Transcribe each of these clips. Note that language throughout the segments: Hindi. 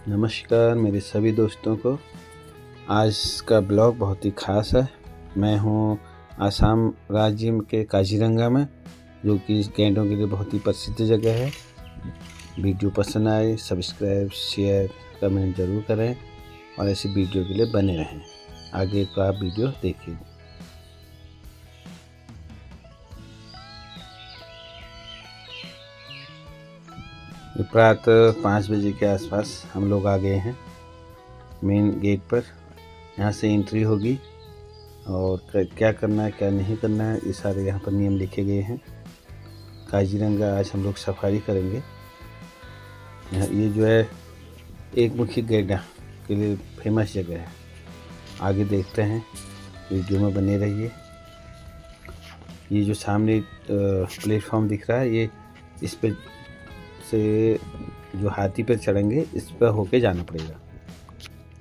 नमस्कार मेरे सभी दोस्तों को। आज का ब्लॉग बहुत ही ख़ास है। मैं हूँ आसाम राज्य के काजीरंगा में, जो कि गैंडों के लिए बहुत ही प्रसिद्ध जगह है। वीडियो पसंद आए सब्सक्राइब शेयर कमेंट ज़रूर करें और ऐसी वीडियो के लिए बने रहें। आगे का आप वीडियो देखिए। प्रातः 5 बजे के आसपास हम लोग आ गए हैं मेन गेट पर। यहाँ से एंट्री होगी और क्या करना है क्या नहीं करना है ये सारे यहाँ पर नियम लिखे गए हैं। काजीरंगा आज हम लोग सफारी करेंगे। यहाँ ये जो है एक मुखी गैंडा के लिए फेमस जगह है। आगे देखते हैं, वीडियो में बने रहिए। ये जो सामने प्लेटफॉर्म दिख रहा है, ये इस पे से जो हाथी पर चढ़ेंगे इस पर होके जाना पड़ेगा।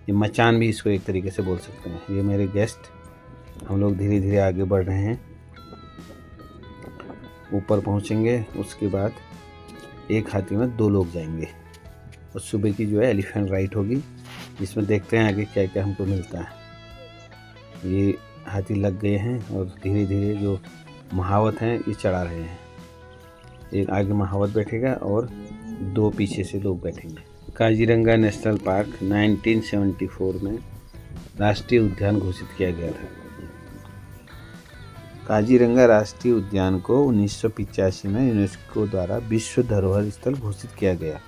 ये मचान भी इसको एक तरीके से बोल सकते हैं। ये मेरे गेस्ट, हम लोग धीरे धीरे आगे बढ़ रहे हैं। ऊपर पहुंचेंगे, उसके बाद एक हाथी में 2 लोग जाएंगे और सुबह की जो है एलिफेंट राइड होगी, जिसमें देखते हैं आगे क्या क्या हमको मिलता है। ये हाथी लग गए हैं और धीरे धीरे जो महावत हैं ये चढ़ा रहे हैं। एक आगे महावत बैठेगा और 2 पीछे से लोग बैठेंगे। काजीरंगा नेशनल पार्क 1974 में राष्ट्रीय उद्यान घोषित किया गया था। काजीरंगा राष्ट्रीय उद्यान को 1985 में यूनेस्को द्वारा विश्व धरोहर स्थल घोषित किया गया।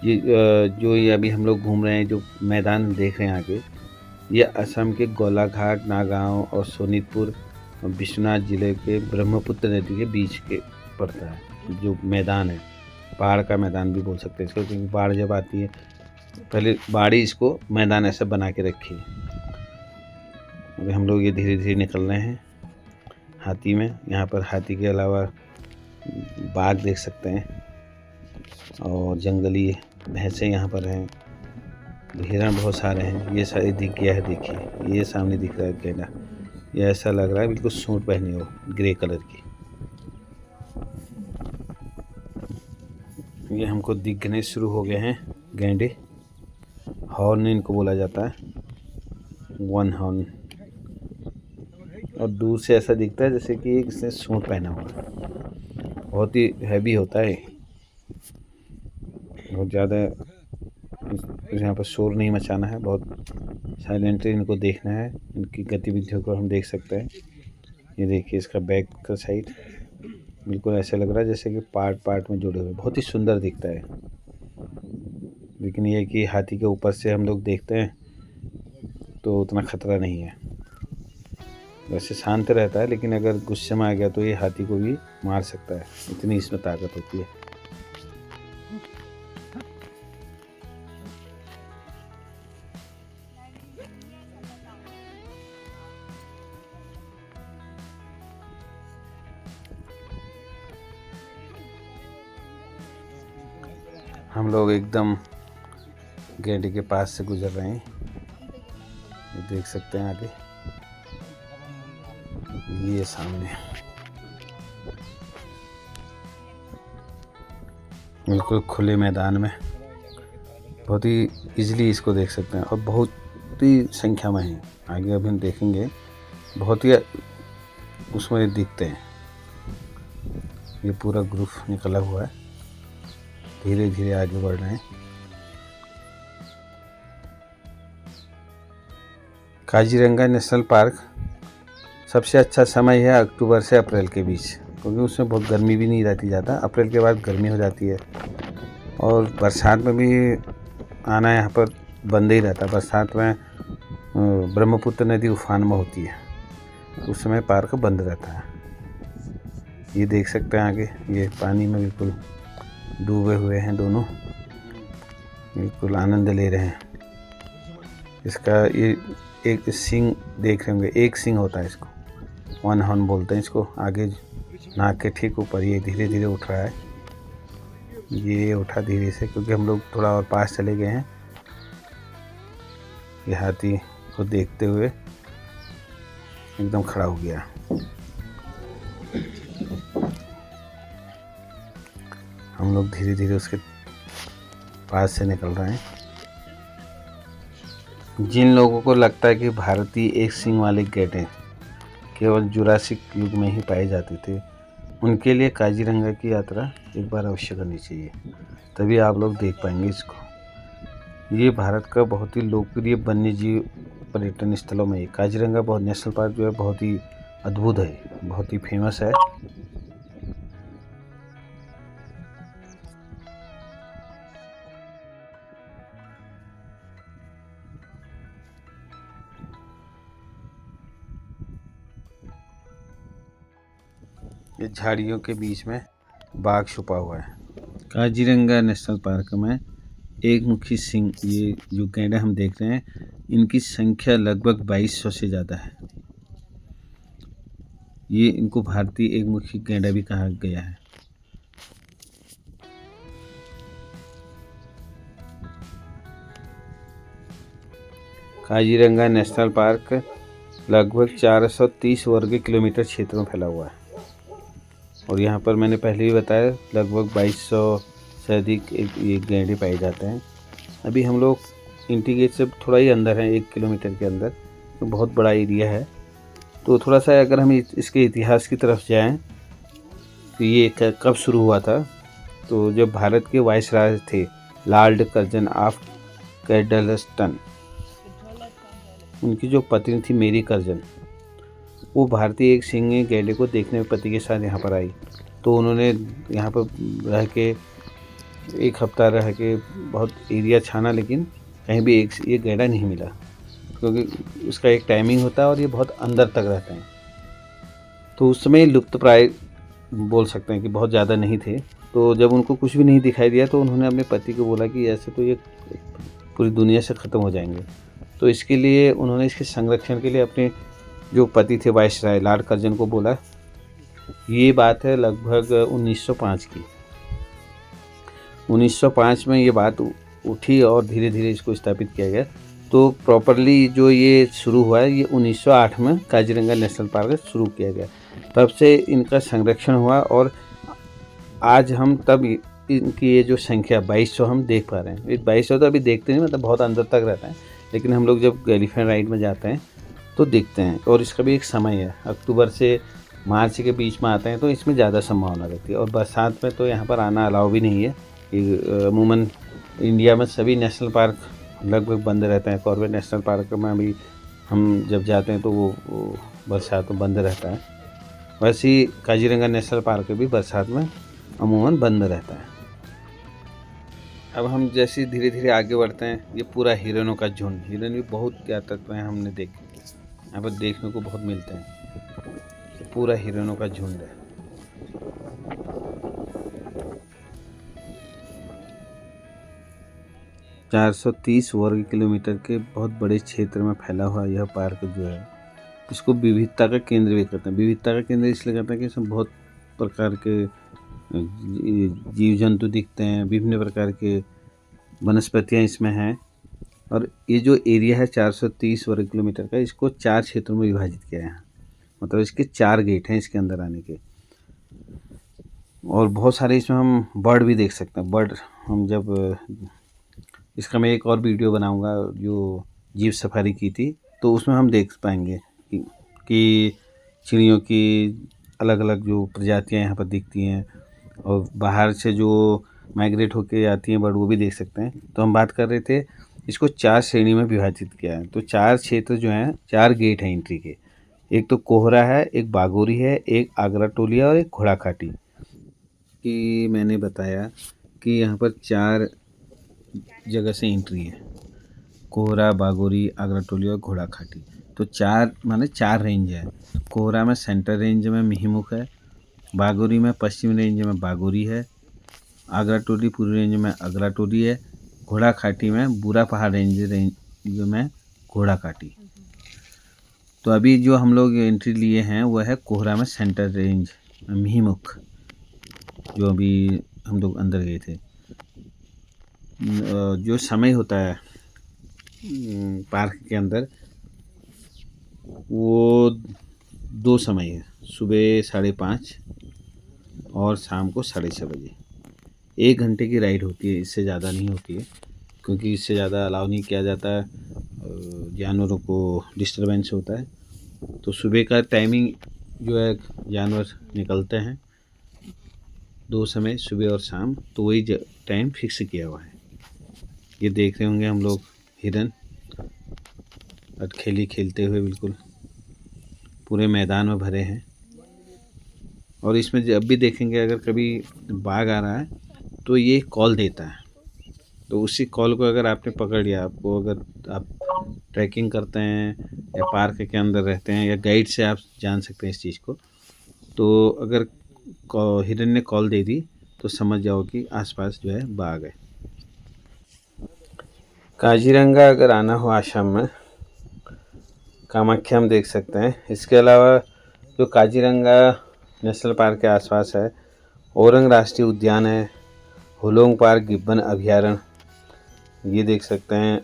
ये अभी हम लोग घूम रहे हैं, जो मैदान देख रहे हैं आगे, ये असम के गोलाघाट, नागांव और सोनितपुर और विश्वनाथ जिले के ब्रह्मपुत्र नदी के बीच के पड़ता है। जो मैदान है, पहाड़ का मैदान भी बोल सकते हैं इसको, क्योंकि बाढ़ जब आती है, पहले बाढ़ ही इसको मैदान ऐसा बना के रखी है। अभी हम लोग ये धीरे धीरे निकल रहे हैं हाथी में। यहाँ पर हाथी के अलावा बाघ देख सकते हैं और जंगली भैंसें यहाँ पर हैं। हिरण बहुत सारे हैं। ये सारे दिख गया है, देखिए ये सामने दिख रहा है गैंडा। ये ऐसा लग रहा है बिल्कुल सूट पहने हो, ग्रे कलर की। ये हमको दिखने शुरू हो गए हैं गैंडे। हॉर्न इनको बोला जाता है, 1 हॉर्न। और दूर से ऐसा दिखता है जैसे कि इसने सूट पहना हुआ है। बहुत ही हैवी होता है, बहुत ज़्यादा यहाँ पर शोर नहीं मचाना है, बहुत साइलेंटली इनको देखना है। इनकी गतिविधियों को हम देख सकते हैं। ये देखिए इसका बैक का साइड बिल्कुल ऐसा लग रहा है जैसे कि पार्ट पार्ट में जुड़े हुए, बहुत ही सुंदर दिखता है। लेकिन ये कि हाथी के ऊपर से हम लोग देखते हैं तो उतना खतरा नहीं है, वैसे शांत रहता है, लेकिन अगर गुस्से में आ गया तो ये हाथी को भी मार सकता है, इतनी इसमें ताकत होती है। हम लोग एकदम गैंडे के पास से गुजर रहे हैं। ये देख सकते हैं आगे, ये सामने बिल्कुल खुले मैदान में बहुत ही इजीली इसको देख सकते हैं और बहुत ही संख्या में है। आगे अभी हम देखेंगे, बहुत ही उसमें दिखते हैं। ये पूरा ग्रुप निकला हुआ है, धीरे धीरे आगे बढ़ रहे हैं। काजीरंगा नेशनल पार्क सबसे अच्छा समय है अक्टूबर से अप्रैल के बीच, क्योंकि उसमें बहुत गर्मी भी नहीं रहती ज़्यादा। अप्रैल के बाद गर्मी हो जाती है और बरसात में भी आना यहाँ पर बंद ही रहता है। बरसात में ब्रह्मपुत्र नदी उफान में होती है, उस समय पार्क बंद रहता है। ये देख सकते हैं आगे, ये पानी में बिल्कुल डूबे हुए हैं दोनों, बिल्कुल आनंद ले रहे हैं। इसका ये एक सींग देख रहे होंगे, एक सींग होता है इसको, 1 हॉर्न बोलते हैं इसको। आगे नाक के ठीक ऊपर ये धीरे धीरे उठ रहा है। ये उठा धीरे से, क्योंकि हम लोग थोड़ा और पास चले गए हैं। ये हाथी को देखते हुए एकदम खड़ा हो गया। हम लोग धीरे धीरे उसके पास से निकल रहे हैं। जिन लोगों को लगता है कि भारतीय एक सींग वाले गैंडे केवल जुरासिक युग में ही पाए जाते थे, उनके लिए काजीरंगा की यात्रा एक बार अवश्य करनी चाहिए, तभी आप लोग देख पाएंगे इसको। ये भारत का बहुत ही लोकप्रिय वन्यजीव पर्यटन स्थलों में काजीरंगा बहुत नेशनल पार्क जो है बहुत ही अद्भुत है, बहुत ही फेमस है। ये झाड़ियों के बीच में बाघ छुपा हुआ है। काजीरंगा नेशनल पार्क में एक मुखी सिंह, ये जो गैंडे हम देख रहे हैं, इनकी संख्या लगभग 2200 से ज़्यादा है। ये इनको भारतीय एक मुखी गैंडा भी कहा गया है। काजीरंगा नेशनल पार्क लगभग 430 वर्ग किलोमीटर क्षेत्र में फैला हुआ है और यहाँ पर मैंने पहले भी बताया लगभग 2200 से अधिक ये गैंडे पाए जाते हैं। अभी हम लोग इंटी गेट से थोड़ा ही अंदर हैं, 1 किलोमीटर के अंदर, तो बहुत बड़ा एरिया है। तो थोड़ा सा अगर हम इसके इतिहास की तरफ जाएं तो ये कब शुरू हुआ था, तो जब भारत के वायसराय थे लॉर्ड कर्जन ऑफ कैडलस्टन, उनकी जो पत्नी थी मेरी कर्जन, वो भारतीय एक सिंह गैंडे को देखने में पति के साथ यहाँ पर आई। तो उन्होंने यहाँ पर रह के 1 हफ्ता रह के बहुत एरिया छाना, लेकिन कहीं भी एक ये गैंडा नहीं मिला, क्योंकि उसका एक टाइमिंग होता है और ये बहुत अंदर तक रहते हैं। तो उस समय लुप्त प्राय बोल सकते हैं कि बहुत ज़्यादा नहीं थे। तो जब उनको कुछ भी नहीं दिखाई दिया तो उन्होंने अपने पति को बोला कि ऐसे तो ये पूरी दुनिया से ख़त्म हो जाएंगे। तो इसके लिए उन्होंने इसके संरक्षण के लिए अपने जो पति थे वायसराय लॉर्ड कर्जन को बोला। ये बात है लगभग 1905 की। 1905 में ये बात उठी और धीरे धीरे इसको स्थापित किया गया। तो प्रॉपरली जो ये शुरू हुआ है, ये 1908 में काजीरंगा नेशनल पार्क शुरू किया गया। तब से इनका संरक्षण हुआ और आज हम तब इनकी ये जो संख्या 2200 हम देख पा रहे हैं। ये 2200 तो अभी देखते नहीं, मतलब बहुत अंदर तक रहता है, लेकिन हम लोग जब एलिफेंट राइड में जाते हैं तो देखते हैं। और इसका भी एक समय है, अक्टूबर से मार्च के बीच में आते हैं, तो इसमें ज़्यादा संभावना रहती है। और बरसात में तो यहाँ पर आना अलाउ भी नहीं है। अमूमन इंडिया में सभी नेशनल पार्क लगभग बंद रहते हैं। कॉर्बेट नेशनल पार्क में भी हम जब जाते हैं तो वो बरसात में बंद रहता है। वैसे ही काजीरंगा नेशनल पार्क भी बरसात में अमूमन बंद रहता है। अब हम जैसे धीरे धीरे आगे बढ़ते हैं, ये पूरा हिरणों का झुंड, हिरण भी बहुत ज्यादातर में हमने देखे, यहाँ पर देखने को बहुत मिलते हैं। पूरा हिरणों का झुंड है। चार 430 वर्ग किलोमीटर के बहुत बड़े क्षेत्र में फैला हुआ यह पार्क जो है, इसको विविधता का केंद्र भी कहते हैं। विविधता का केंद्र इसलिए कहते हैं कि इसमें बहुत प्रकार के जीव जंतु दिखते हैं, विभिन्न प्रकार के वनस्पतियाँ इसमें हैं। और ये जो एरिया है 430 वर्ग किलोमीटर का, इसको 4 क्षेत्रों में विभाजित किया है। मतलब इसके 4 गेट हैं इसके अंदर आने के। और बहुत सारे इसमें हम बर्ड भी देख सकते हैं। बर्ड हम जब इसका मैं एक और वीडियो बनाऊंगा जो जीव सफारी की थी, तो उसमें हम देख पाएंगे कि चिड़ियों की अलग अलग जो प्रजातियां यहाँ पर दिखती हैं और बाहर से जो माइग्रेट होके आती हैं बर्ड, वो भी देख सकते हैं। तो हम बात कर रहे थे, इसको 4 श्रेणी में विभाजित किया है। तो 4 क्षेत्र जो हैं, 4 गेट हैं एंट्री के। एक तो कोहरा है, एक बागोरी है, एक आगरा टोलिया और एक घोड़ाखाटी। कि मैंने बताया कि यहाँ पर 4 जगह से एंट्री है, कोहरा, बागोरी, आगरा टोलिया और घोड़ाखाटी। तो 4 माने 4 रेंज है। कोहरा में सेंट्रल रेंज में मिहीमुख है, बागोरी में पश्चिम रेंज में बागोरी है, आगरा टोली पूर्वी रेंज में आगरा टोली है, घोड़ाखाटी में बुरा पहाड़ रेंज में घोड़ाखाटी। तो अभी जो हम लोग एंट्री लिए हैं वो है कोहरा में सेंट्रल रेंज में मिहीमुख, जो अभी हम लोग अंदर गए थे। जो समय होता है पार्क के अंदर, वो 2 समय है, सुबह 5:30 और शाम को 6:30 बजे। 1 घंटे की राइड होती है, इससे ज़्यादा नहीं होती है, क्योंकि इससे ज़्यादा अलाउ नहीं किया जाता है, जानवरों को डिस्टरबेंस होता है। तो सुबह का टाइमिंग जो है जानवर निकलते हैं 2 समय, सुबह और शाम, तो वही टाइम फिक्स किया हुआ है। ये देख रहे होंगे हम लोग हिरन अटखेली खेलते हुए बिल्कुल पूरे मैदान में भरे हैं। और इसमें जब भी देखेंगे अगर कभी बाघ आ रहा है तो ये कॉल देता है, तो उसी कॉल को अगर आपने पकड़ लिया, आपको अगर आप ट्रैकिंग करते हैं या पार्क के अंदर रहते हैं या गाइड से आप जान सकते हैं इस चीज़ को, तो अगर हिरन ने कॉल दे दी तो समझ जाओ कि आसपास जो है बाघ है। काजीरंगा अगर आना हो आसाम में, कामाख्या हम देख सकते हैं। इसके अलावा जो काजीरंगा नेशनल पार्क के आसपास है, ओरंग राष्ट्रीय उद्यान है, हुलोंग पार्क गिब्बन अभयारण्य, ये देख सकते हैं।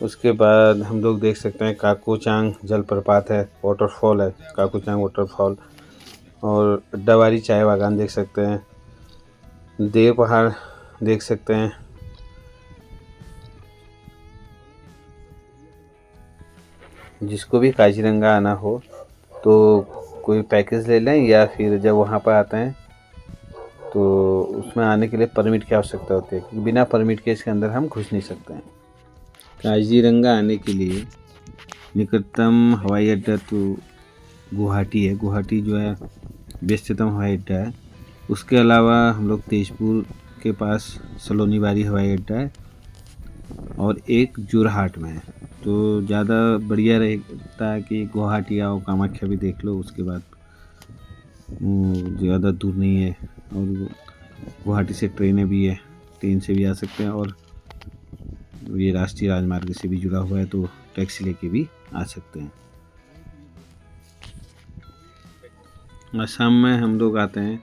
उसके बाद हम लोग देख सकते हैं काकोचांग जलप्रपात है, वाटरफॉल है काकोचांग वाटरफॉल, और अड्डावारी चाय बागान देख सकते हैं, देव पहाड़ देख सकते हैं। जिसको भी काजीरंगा आना हो तो कोई पैकेज ले लें, या फिर जब वहाँ पर आते हैं तो उसमें आने के लिए परमिट की आवश्यकता होती है, क्योंकि बिना परमिट के इसके अंदर हम घुस नहीं सकते हैं। काजीरंगा आने के लिए निकटतम हवाई अड्डा तो गुवाहाटी है। गुवाहाटी जो है व्यस्ततम हवाई अड्डा है। उसके अलावा हम लोग तेजपुर के पास सलोनी बारी हवाई अड्डा है, और एक जोरहाट में है। तो ज़्यादा बढ़िया रहता है कि गुवाहाटी आओ, कामाख्या भी देख लो, उसके बाद ज़्यादा दूर नहीं है, और गुवाहाटी से ट्रेनें भी है, ट्रेन से भी आ सकते हैं, और ये राष्ट्रीय राजमार्ग से भी जुड़ा हुआ है, तो टैक्सी लेके भी आ सकते हैं। असम में हम लोग आते हैं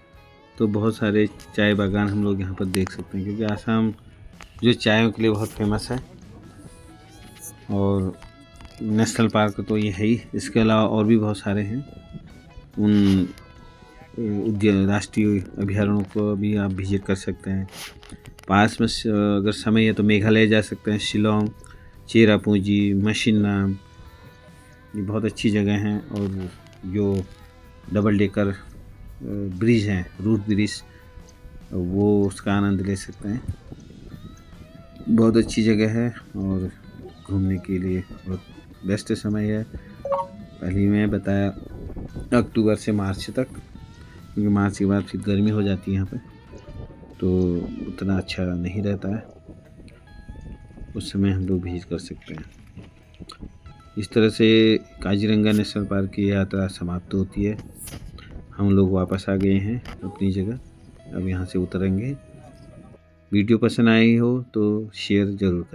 तो बहुत सारे चाय बागान हम लोग यहाँ पर देख सकते हैं, क्योंकि असम जो चायों के लिए बहुत फेमस है। और नेशनल पार्क तो ये है ही, इसके अलावा और भी बहुत सारे हैं। उन राष्ट्रीय अभयारण्यों को भी आप विजिट कर सकते हैं। पास में अगर समय है तो मेघालय जा सकते हैं, शिलोंग, चेरापूंजी, मशीनाम, ये बहुत अच्छी जगह हैं। और जो डबल डेकर ब्रिज हैं, रूट ब्रिज, वो उसका आनंद ले सकते हैं। बहुत अच्छी जगह है और घूमने के लिए बहुत बेस्ट समय है। पहले ही मैं बताया अक्टूबर से मार्च तक, क्योंकि मार्च के बाद फिर गर्मी हो जाती है यहाँ पे, तो उतना अच्छा नहीं रहता है। उस समय हम लोग विजिट कर सकते हैं। इस तरह से काजीरंगा नेशनल पार्क की यात्रा समाप्त होती है। हम लोग वापस आ गए हैं अपनी जगह, अब यहाँ से उतरेंगे। वीडियो पसंद आई हो तो शेयर ज़रूर करें।